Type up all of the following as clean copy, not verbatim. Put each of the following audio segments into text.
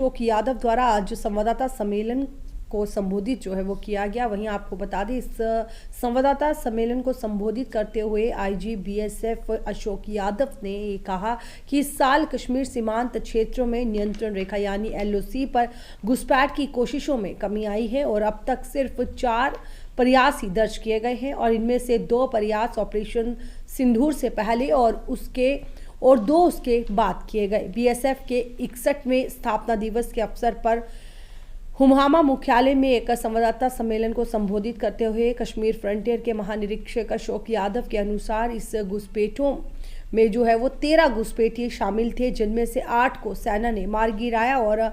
अशोक यादव द्वारा आज संवाददाता सम्मेलन को संबोधित जो है वो किया गया। वहीं आपको बता दें, इस संवाददाता सम्मेलन को संबोधित करते हुए आईजी बीएसएफ अशोक यादव ने ये कहा कि इस साल कश्मीर सीमांत क्षेत्रों में नियंत्रण रेखा यानी LoC पर घुसपैठ की कोशिशों में कमी आई है और अब तक सिर्फ 4 प्रयास ही दर्ज किए गए हैं और इनमें से 2 प्रयास ऑपरेशन सिंदूर से पहले और 2 उसके बाद किए गए। बीएसएफ के 61वें स्थापना दिवस के अवसर पर हुमामा मुख्यालय में एक संवाददाता सम्मेलन को संबोधित करते हुए कश्मीर फ्रंटियर के महानिरीक्षक अशोक यादव के अनुसार इस घुसपैठों में जो है वो 13 घुसपैठिए शामिल थे, जिनमें से 8 को सेना ने मार गिराया और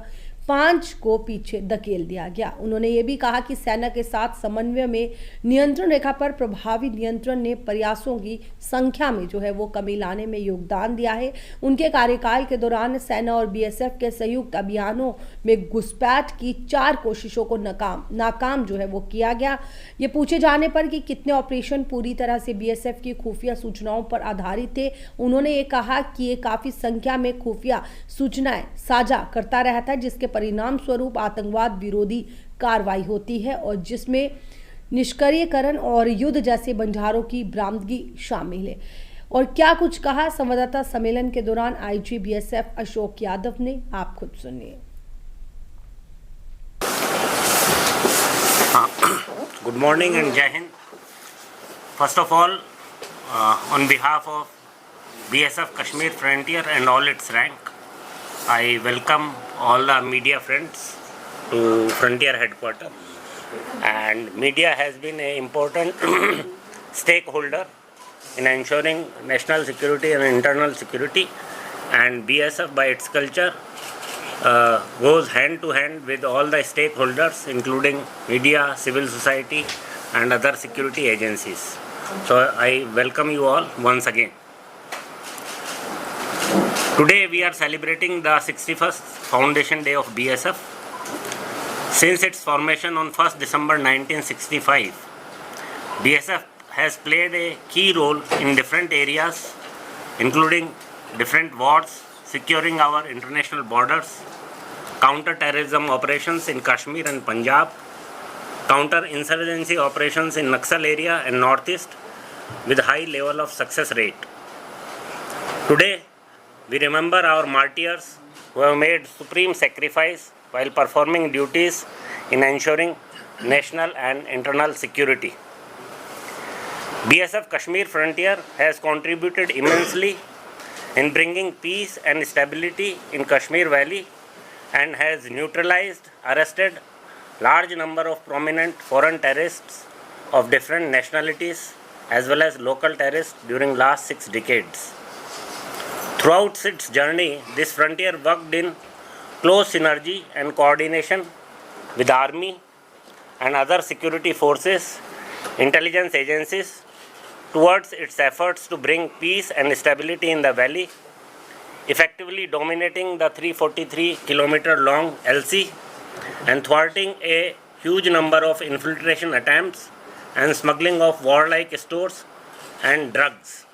5 को पीछे धकेल दिया गया। उन्होंने ये भी कहा कि सेना के साथ समन्वय में नियंत्रण रेखा पर प्रभावी नियंत्रण ने प्रयासों की संख्या में जो है वो कमी लाने में योगदान दिया है। उनके कार्यकाल के दौरान सेना और बीएसएफ के संयुक्त अभियानों में घुसपैठ की 4 कोशिशों को नाकाम जो है वो किया गया। ये पूछे जाने पर कि कितने ऑपरेशन पूरी तरह से बीएसएफ की खुफिया सूचनाओं पर आधारित थे, उन्होंने ये कहा कि ये काफी संख्या में खुफिया सूचनाएं साझा करता रहता है, जिसके परिणाम स्वरूप आतंकवाद विरोधी कार्रवाई होती है और जिसमें निष्क्रियकरण और युद्ध जैसे बंजारों की बरामदगी शामिल है। और क्या कुछ कहा संवाददाता सम्मेलन के दौरान आईजी बीएसएफ अशोक यादव ने, आप खुद सुनिए। गुड मॉर्निंग एंड जय Hind. First of all, on behalf of BSF Kashmir Frontier and all its rank, I welcome all the media friends to Frontier headquarters. And media has been an important stakeholder in ensuring national security and internal security. And BSF, by its culture, goes hand to hand with all the stakeholders, including media, civil society, and other security agencies. So I welcome you all once again. Today we are celebrating the 61st foundation day of BSF. Since its formation on 1st December 1965, BSF has played a key role in different areas, including different wars, securing our international borders, counter-terrorism operations in Kashmir and Punjab, counter-insurgency operations in Naxal area and Northeast with high level of success rate. Today, we remember our martyrs who have made supreme sacrifice while performing duties in ensuring national and internal security. BSF Kashmir Frontier has contributed immensely in bringing peace and stability in Kashmir Valley and has neutralized, arrested large number of prominent foreign terrorists of different nationalities as well as local terrorists during last 6 decades. Throughout its journey, this frontier worked in close synergy and coordination with Army and other security forces, intelligence agencies towards its efforts to bring peace and stability in the valley, effectively dominating the 343-kilometer long LoC and thwarting a huge number of infiltration attempts and smuggling of warlike stores and drugs.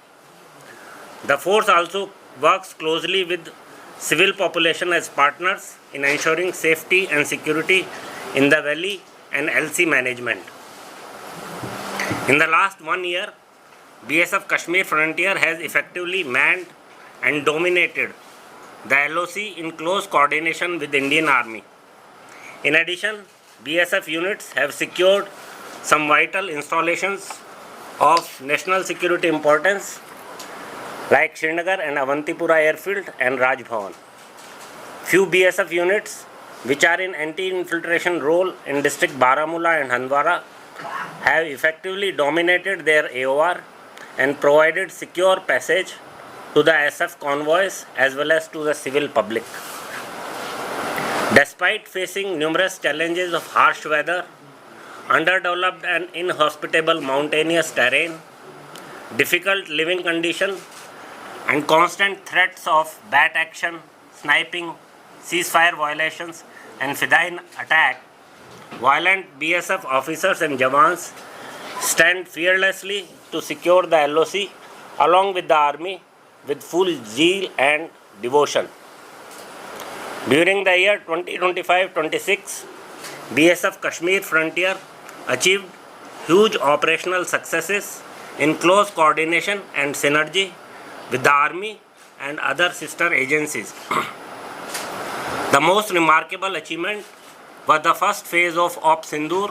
The force also works closely with civil population as partners in ensuring safety and security in the valley and LoC management. In the last 1 year, BSF Kashmir Frontier has effectively manned and dominated the LoC in close coordination with the Indian Army. In addition, BSF units have secured some vital installations of national security importance like Srinagar and Avantipura Airfield and Raj Bhavan. Few BSF units which are in anti-infiltration role in district Baramulla and Handwara have effectively dominated their AOR and provided secure passage to the SF convoys as well as to the civil public. Despite facing numerous challenges of harsh weather, underdeveloped and inhospitable mountainous terrain, difficult living conditions, and constant threats of bat action, sniping, ceasefire violations, and Fidai attack, violent BSF officers and Jawans stand fearlessly to secure the LoC along with the Army with full zeal and devotion. During the year 2025-26, BSF Kashmir Frontier achieved huge operational successes in close coordination and synergy with the Army and other sister agencies. The most remarkable achievement was the first phase of Op Sindoor,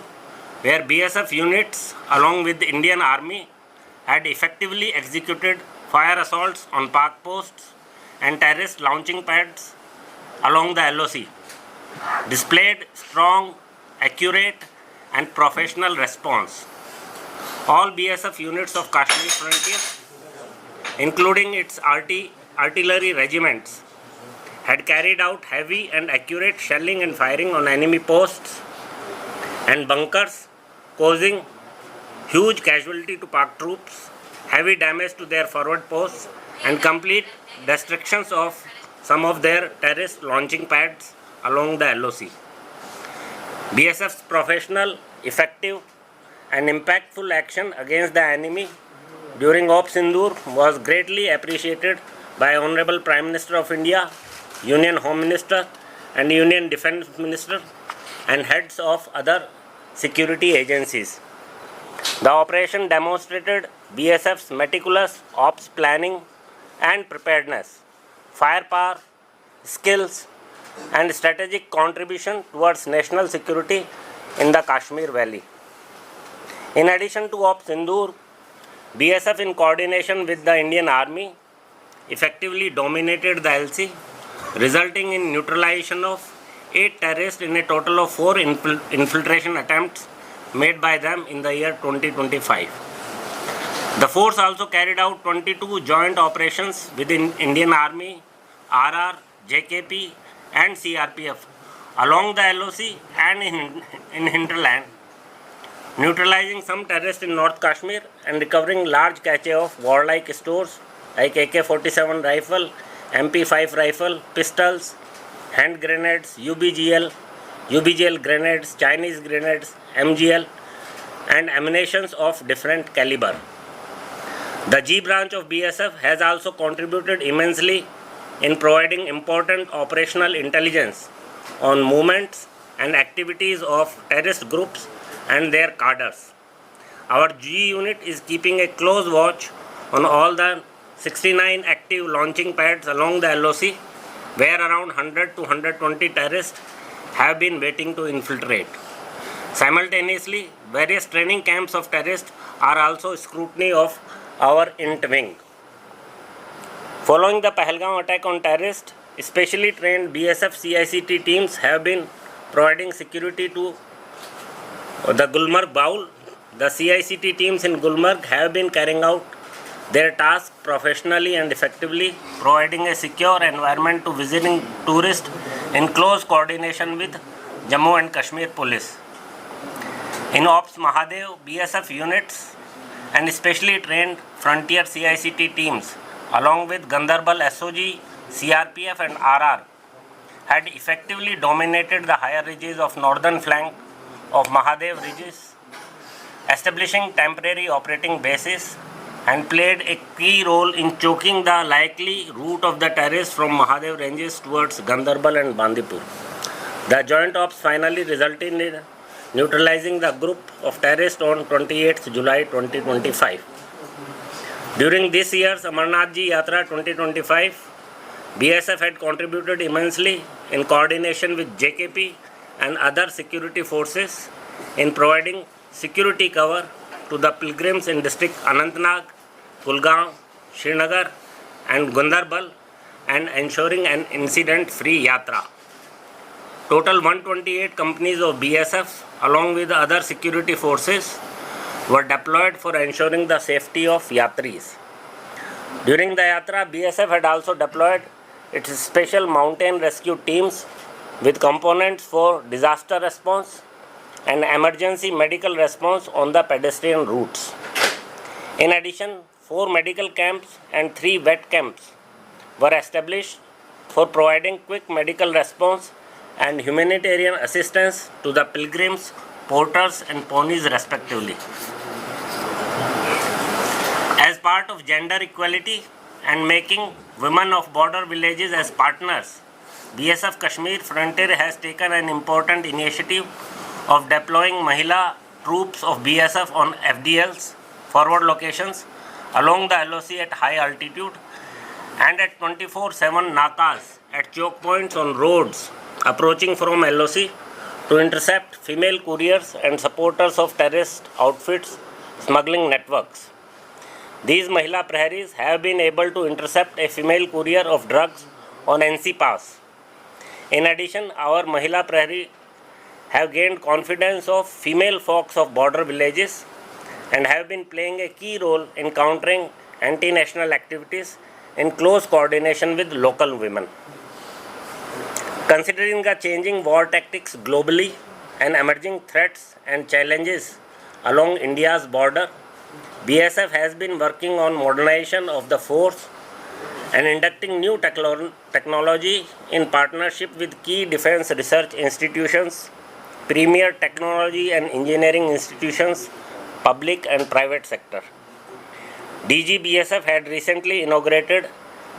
where BSF units along with the Indian Army had effectively executed fire assaults on park posts and terrorist launching pads along the LoC, displayed strong, accurate and professional response. All BSF units of Kashmir Frontier, including its artillery regiments, had carried out heavy and accurate shelling and firing on enemy posts and bunkers, causing huge casualty to Pak troops, heavy damage to their forward posts, and complete destructions of some of their terrorist launching pads along the LoC. BSF's professional, effective, and impactful action against the enemy during Op Sindoor was greatly appreciated by Honorable Prime Minister of India, Union Home Minister, and Union Defence Minister, and heads of other security agencies. The operation demonstrated BSF's meticulous ops planning and preparedness, firepower, skills, and strategic contribution towards national security in the Kashmir Valley. In addition to Op Sindoor, BSF in coordination with the Indian Army effectively dominated the LC, resulting in neutralization of 8 terrorists in a total of 4 infiltration attempts made by them in the year 2025. The force also carried out 22 joint operations within Indian Army, RR, JKP and CRPF along the LoC and in hinterland, neutralizing some terrorists in North Kashmir and recovering large cache of warlike stores like AK-47 rifle, MP5 rifle, pistols, hand grenades, UBGL grenades, Chinese grenades, MGL, and ammunitions of different caliber. The G branch of BSF has also contributed immensely in providing important operational intelligence on movements and activities of terrorist groups and their cadres. Our G unit is keeping a close watch on all the 69 active launching pads along the LoC, where around 100 to 120 terrorists have been waiting to infiltrate. Simultaneously, various training camps of terrorists are also scrutiny of our INT wing. Following the Pahalgam attack on terrorists, specially trained BSF CICT teams have been providing security to the Gulmarg Baul. The CICT teams in Gulmarg have been carrying out their task professionally and effectively, providing a secure environment to visiting tourists in close coordination with Jammu and Kashmir police. In Ops Mahadev, BSF units and specially trained frontier CICT teams along with Gandarbal SOG, CRPF and RR had effectively dominated the higher ridges of northern flank of Mahadev ridges, establishing temporary operating bases and played a key role in choking the likely route of the terrorists from Mahadev ranges towards Gandarbal and Bandipur. The joint ops finally resulted in neutralizing the group of terrorists on 28th July 2025. During this year's Amarnath Ji Yatra 2025, BSF had contributed immensely in coordination with JKP and other security forces in providing security cover to the pilgrims in district Anantnag, Kulgaon, Srinagar and Gandarbal and ensuring an incident-free yatra. Total 128 companies of BSF along with other security forces were deployed for ensuring the safety of yatris. During the yatra, BSF had also deployed its special mountain rescue teams with components for disaster response and emergency medical response on the pedestrian routes. In addition, 4 medical camps and 3 vet camps were established for providing quick medical response and humanitarian assistance to the pilgrims, porters and ponies respectively. As part of gender equality and making women of border villages as partners, BSF Kashmir Frontier has taken an important initiative of deploying Mahila troops of BSF on FDLs, forward locations, along the LoC at high altitude and at 24/7 nakas at choke points on roads approaching from LoC to intercept female couriers and supporters of terrorist outfits smuggling networks. These Mahila Praharis have been able to intercept a female courier of drugs on NC Pass. In addition, our Mahila Prahari have gained confidence of female folks of border villages and have been playing a key role in countering anti-national activities in close coordination with local women. Considering the changing war tactics globally and emerging threats and challenges along India's border, BSF has been working on modernization of the force and inducting new technology in partnership with key defense research institutions, premier technology and engineering institutions, public and private sector. DG BSF had recently inaugurated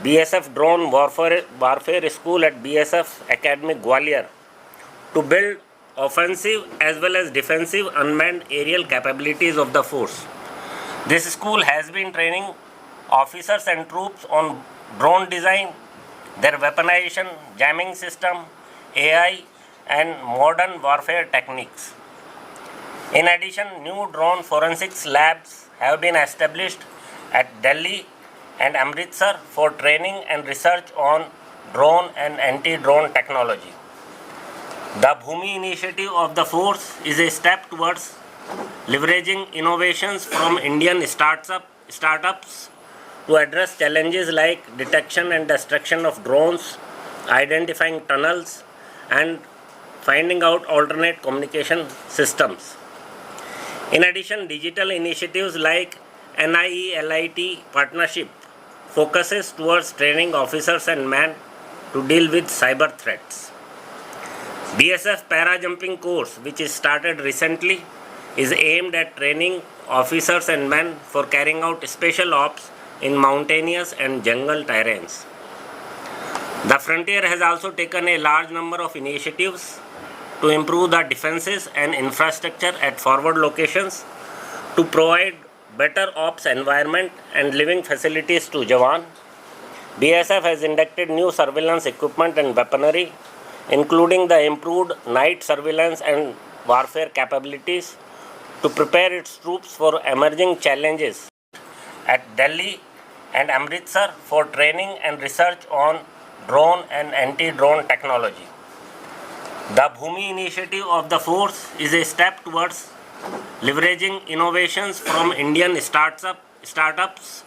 BSF Drone Warfare School at BSF Academy Gwalior to build offensive as well as defensive unmanned aerial capabilities of the force. This school has been training officers and troops on drone design, their weaponization, jamming system, AI and modern warfare techniques. In addition, new drone forensics labs have been established at Delhi and Amritsar for training and research on drone and anti-drone technology. The Bhumi initiative of the force is a step towards leveraging innovations from Indian startups to address challenges like detection and destruction of drones, identifying tunnels, and finding out alternate communication systems. In addition, digital initiatives like NIE-LIT partnership focuses towards training officers and men to deal with cyber threats. BSF para jumping course, which is started recently, is aimed at training officers and men for carrying out special ops in mountainous and jungle terrains. The frontier has also taken a large number of initiatives to improve the defenses and infrastructure at forward locations to provide better ops environment and living facilities to Jawan. BSF has inducted new surveillance equipment and weaponry, including the improved night surveillance and warfare capabilities to prepare its troops for emerging challenges at Delhi and Amritsar for training and research on drone and anti-drone technology. The Bhumi initiative of the force is a step towards leveraging innovations from Indian startups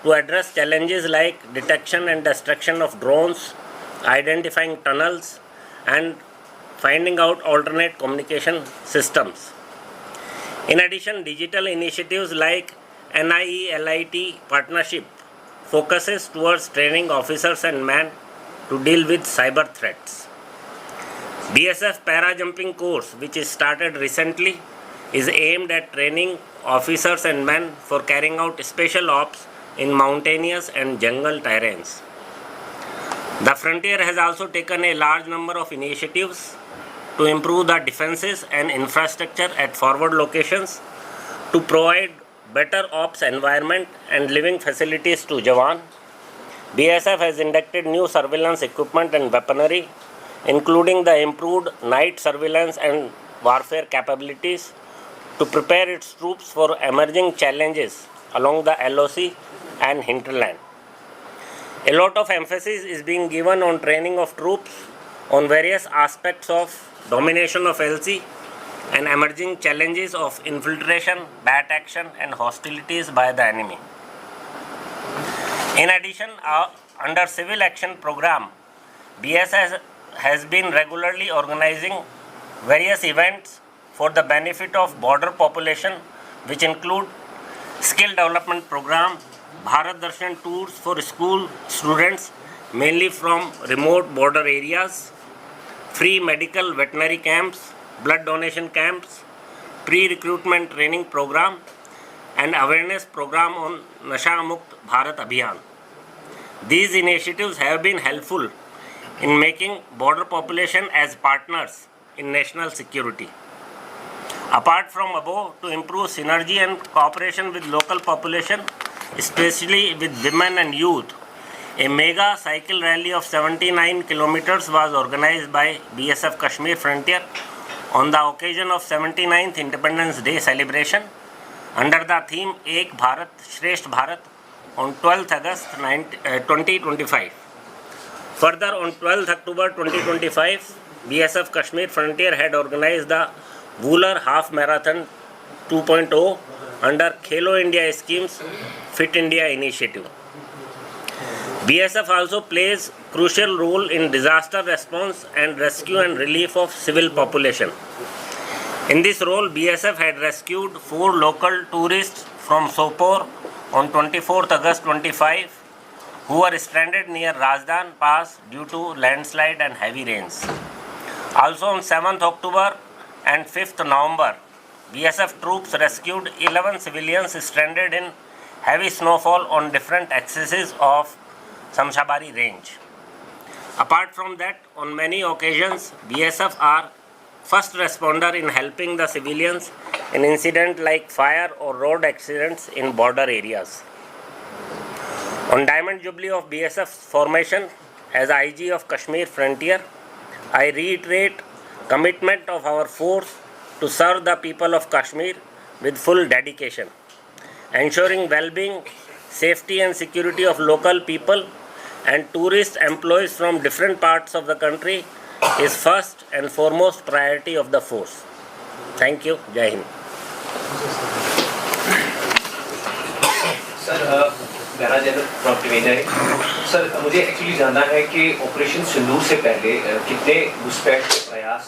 to address challenges like detection and destruction of drones, identifying tunnels, and finding out alternate communication systems. In addition, digital initiatives like NIE-LIT partnership focuses towards training officers and men to deal with cyber threats. BSF para jumping course, which is started recently, is aimed at training officers and men for carrying out special ops in mountainous and jungle terrains. The frontier has also taken a large number of initiatives to improve the defenses and infrastructure at forward locations to provide better ops environment and living facilities to Jawan. BSF has inducted new surveillance equipment and weaponry, including the improved night surveillance and warfare capabilities to prepare its troops for emerging challenges along the LoC and hinterland. A lot of emphasis is being given on training of troops on various aspects of domination of LC and emerging challenges of infiltration, bat action and hostilities by the enemy. In addition, under Civil Action Program, BSF has been regularly organizing various events for the benefit of border population, which include skill development program, Bharat Darshan tours for school students mainly from remote border areas, free medical veterinary camps, blood donation camps, pre-recruitment training program and awareness program on Nasha Mukt Bharat Abhiyan. These initiatives have been helpful in making border population as partners in national security. Apart from above, to improve synergy and cooperation with local population, especially with women and youth, a mega cycle rally of 79 kilometers was organized by BSF Kashmir Frontier on the occasion of 79th Independence Day celebration under the theme Ek Bharat Shresth Bharat on 12th August 2025. Further, on 12th October 2025, BSF Kashmir Frontier had organized the Wooler Half Marathon 2.0 under Khelo India Scheme's Fit India initiative. BSF also plays crucial role in disaster response and rescue and relief of civil population. In this role, BSF had rescued 4 local tourists from Sopore on 24th August 25 who were stranded near Rajdan Pass due to landslide and heavy rains. Also on 7th October and 5th November, BSF troops rescued 11 civilians stranded in heavy snowfall on different axes of Samshabari range. Apart from that, on many occasions, BSF are first responder in helping the civilians in incidents like fire or road accidents in border areas. On Diamond Jubilee of BSF's formation as IG of Kashmir Frontier, I reiterate commitment of our force to serve the people of Kashmir with full dedication. Ensuring well-being, safety and security of local people and tourist employees from different parts of the country is first and foremost priority of the force. Thank you. Jai Hind. Sir मेरा Jain from टिवेना है sir मुझे actually जानना है कि operation सिंदूर से पहले कितने घुसपैठ के प्रयास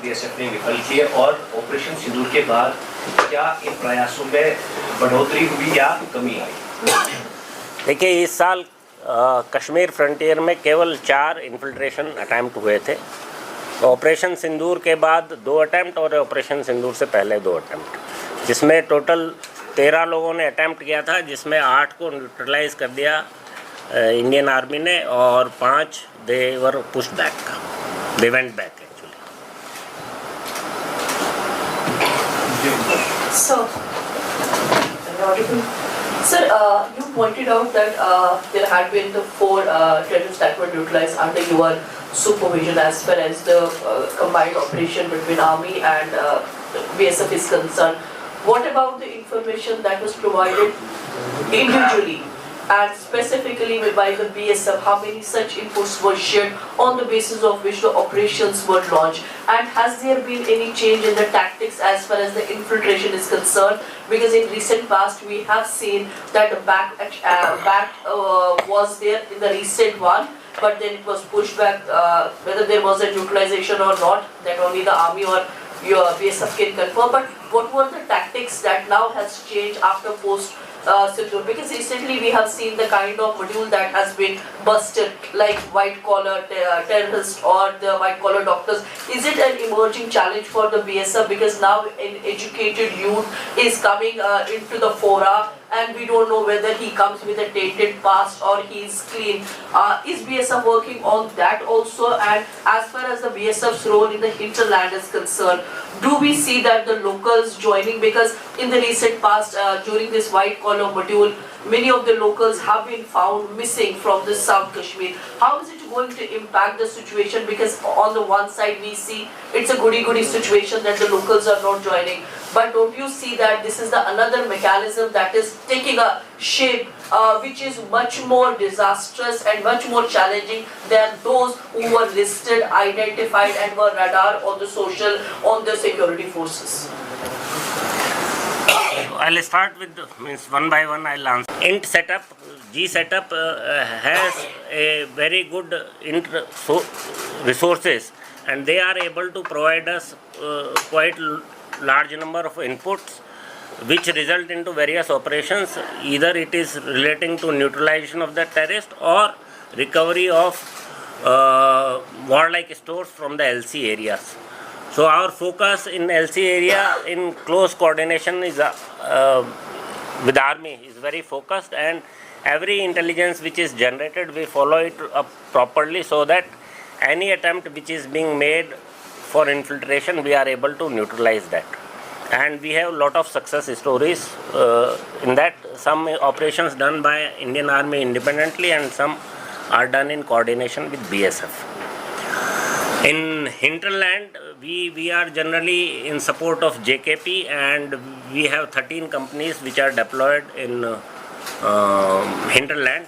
बीएसएफ ने विफल किए और ऑपरेशन सिंदूर के बाद क्या इन प्रयासों में बढ़ोतरी हुई या कमी आई? देखिए, इस साल कश्मीर फ्रंटियर में केवल 4 इन्फिल्ट्रेशन अटैम्प्ट हुए थे। ऑपरेशन सिंदूर के बाद 2 अटैम्प्ट और ऑपरेशन सिंदूर से पहले 2 अटैम्प्ट, जिसमें टोटल 13 लोगों ने अटैम्प्ट किया था, जिसमें 8 को न्यूट्रलाइज कर दिया इंडियन आर्मी ने और 5 they were pushed back, they went back actually. Sir, you pointed out that there had been the 4 terrorists that were neutralized under your supervision as far as the combined operation between Army and BSF is concerned. What about the information that was provided individually and specifically by the BSF? How many such inputs were shared on the basis of which the operations were launched? And has there been any change in the tactics as far as the infiltration is concerned? Because in recent past we have seen that the back was there in the recent one, but then it was pushed back. Whether there was a neutralization or not, that only the Army or your BSF can confirm. But what were the tactics that now has changed after post Sindoor? Because recently we have seen the kind of module that has been busted, like white collar terrorists or the white collar doctors. Is it an emerging challenge for the BSF? Because now an educated youth is coming into the fora, and we don't know whether he comes with a tainted past or he is clean. Is BSF working on that also? And as far as the BSF's role in the hinterland is concerned, do we see that the locals joining? Because in the recent past, during this white collar module, many of the locals have been found missing from the South Kashmir. How is it going to impact the situation? Because on the one side we see it's a goody-goody situation that the locals are not joining, but don't you see that this is the another mechanism that is taking a shape which is much more disastrous and much more challenging than those who were listed, identified and were radar on the security forces? I'll start with one by one. I'll answer. Int setup, G setup has a very good resources, and they are able to provide us quite large number of inputs, which result into various operations. Either it is relating to neutralization of the terrorist or recovery of warlike stores from the LC areas. So our focus in LC area in close coordination is with Army is very focused, and every intelligence which is generated we follow it up properly so that any attempt which is being made for infiltration, we are able to neutralize that. And we have a lot of success stories in that. Some operations done by Indian Army independently and some are done in coordination with BSF. In hinterland, we are generally in support of JKP, and we have 13 companies which are deployed in hinterland.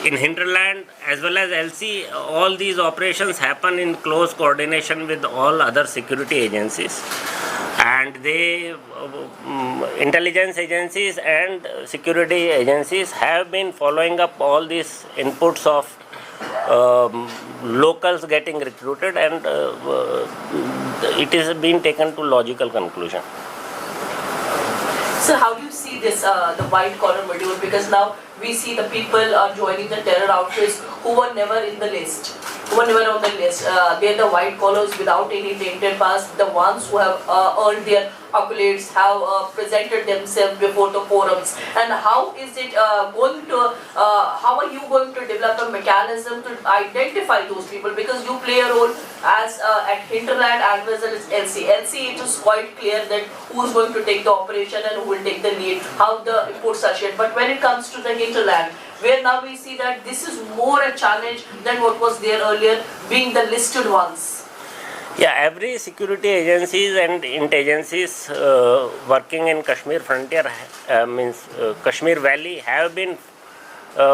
In hinterland as well as LC, all these operations happen in close coordination with all other security agencies, and they intelligence agencies and security agencies have been following up all these inputs of locals getting recruited, and it is being taken to logical conclusion. So how do you see this, the white collar module? Because now we see the people are joining the terror outfits who were never in the list, who were never on the list. They're the white collars without any tainted past, the ones who have earned their accolades, have presented themselves before the forums. And how is it going to, how are you going to develop a mechanism to identify those people? Because you play a role as at hinterland as well as LC. LC, it is quite clear that who is going to take the operation and who will take the lead, how the inputs are shared. But when it comes to the hinterland, where now we see that this is more a challenge than what was there earlier, being the listed ones. Yeah, every security agencies and int agencies working in Kashmir frontier, Kashmir Valley, have been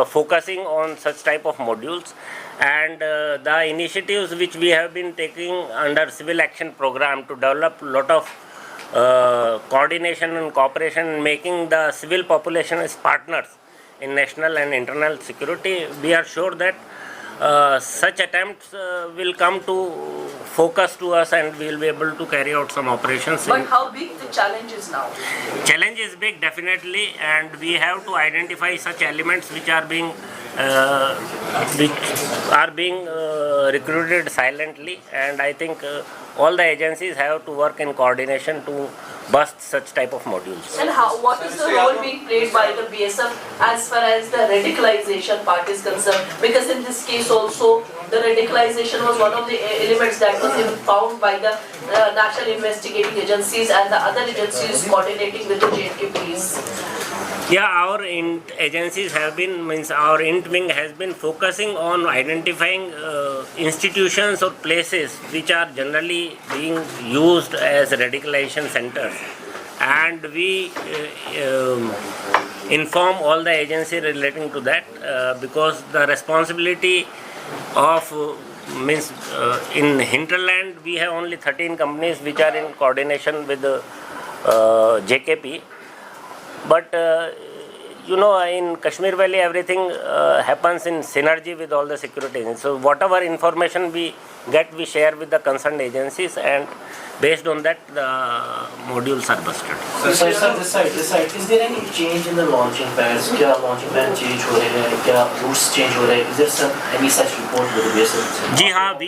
focusing on such type of modules, and the initiatives which we have been taking under civil action program to develop lot of coordination and cooperation, making the civil population as partners in national and internal security, we are sure that such attempts will come to focus to us, and we will be able to carry out some operations. But how big the challenge is now? Challenge is big, definitely, and we have to identify such elements which are being recruited silently, and I think all the agencies have to work in coordination to bust such type of modules. And what is the role being played by the BSF as far as the radicalization part is concerned? Because in this case also, the radicalization was one of the elements that was even found by the national investigating agencies and the other agencies coordinating with the J&K police. Yeah, our int agencies have been, our int wing has been focusing on identifying institutions or places which are generally being used as radicalization centers, and we inform all the agencies relating to that, because the responsibility of in hinterland we have only 13 companies which are in coordination with the JKP. But in Kashmir Valley, everything happens in synergy with all the security agencies. So whatever information we get, we share with the concerned agencies, and based on that, the modules are busted. So this side. Is there any change in the launching pads? Kya launching pad change ho rahe hain? Kya routes change ho rahe hain? Is there any such report with the BSF? जी हाँ,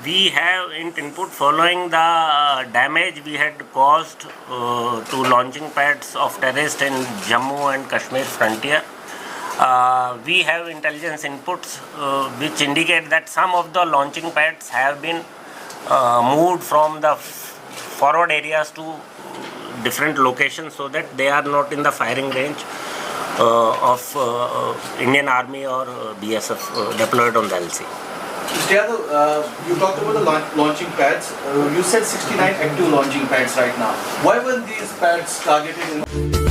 we have input following the damage we had caused to launching pads of terrorists in Jammu and Kashmir frontier. We have intelligence inputs which indicate that some of the launching pads have been moved from the forward areas to different locations so that they are not in the firing range of Indian Army or BSF deployed on the LC. Mr. Yadav, you talked about the launching pads. You said 69 active launching pads right now. Why were these pads targeted in